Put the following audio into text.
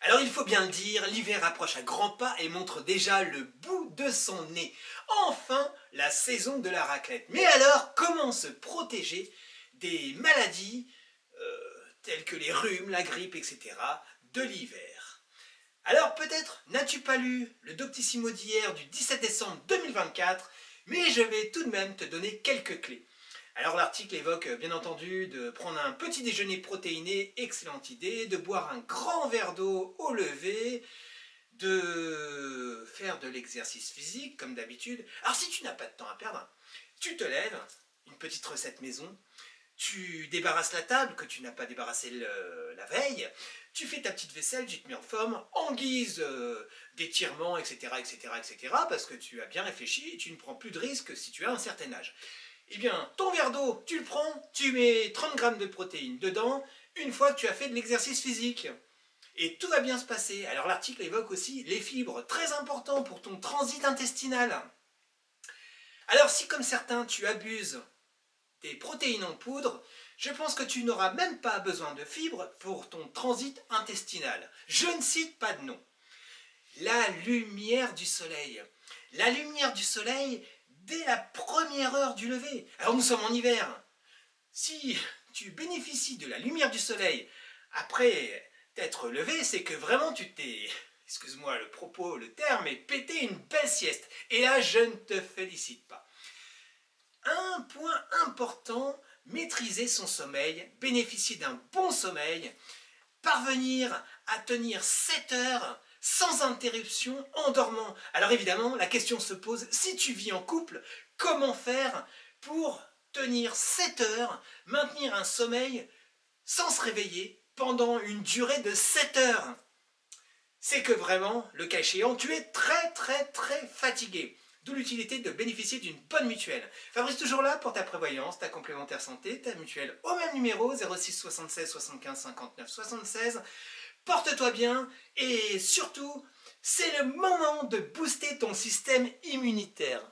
Alors il faut bien le dire, l'hiver approche à grands pas et montre déjà le bout de son nez. Enfin, la saison de la raclette. Mais alors, comment se protéger des maladies telles que les rhumes, la grippe, etc. de l'hiver? Alors peut-être n'as-tu pas lu le Doctissimo d'hier du 17 décembre 2024, mais je vais tout de même te donner quelques clés. Alors l'article évoque bien entendu de prendre un petit déjeuner protéiné, excellente idée, de boire un grand verre d'eau au lever, de faire de l'exercice physique comme d'habitude. Alors si tu n'as pas de temps à perdre, tu te lèves, une petite recette maison, tu débarrasses la table que tu n'as pas débarrassée la veille, tu fais ta petite vaisselle, tu te mets en forme, en guise d'étirement, etc., etc., etc., parce que tu as bien réfléchi et tu ne prends plus de risques si tu as un certain âge. Eh bien, ton verre d'eau, tu le prends, tu mets 30 grammes de protéines dedans, une fois que tu as fait de l'exercice physique. Et tout va bien se passer. Alors l'article évoque aussi les fibres, très important pour ton transit intestinal. Alors si comme certains tu abuses des protéines en poudre, je pense que tu n'auras même pas besoin de fibres pour ton transit intestinal. Je ne cite pas de nom. La lumière du soleil. La lumière du soleil dès la première heure du lever. Alors nous sommes en hiver. Si tu bénéficies de la lumière du soleil après t'être levé, c'est que vraiment tu t'es, excuse-moi le propos, le terme, mais pété une belle sieste. Et là, je ne te félicite pas. Un point important, maîtriser son sommeil, bénéficier d'un bon sommeil, parvenir à tenir 7 heures sans interruption en dormant. Alors évidemment, la question se pose, si tu vis en couple, comment faire pour tenir 7 heures, maintenir un sommeil sans se réveiller pendant une durée de 7 heures? C'est que vraiment, le cas échéant, tu es très fatigué. D'où l'utilité de bénéficier d'une bonne mutuelle. Fabrice toujours là pour ta prévoyance, ta complémentaire santé, ta mutuelle au même numéro 06 76 75 59 76. Porte-toi bien et surtout, c'est le moment de booster ton système immunitaire.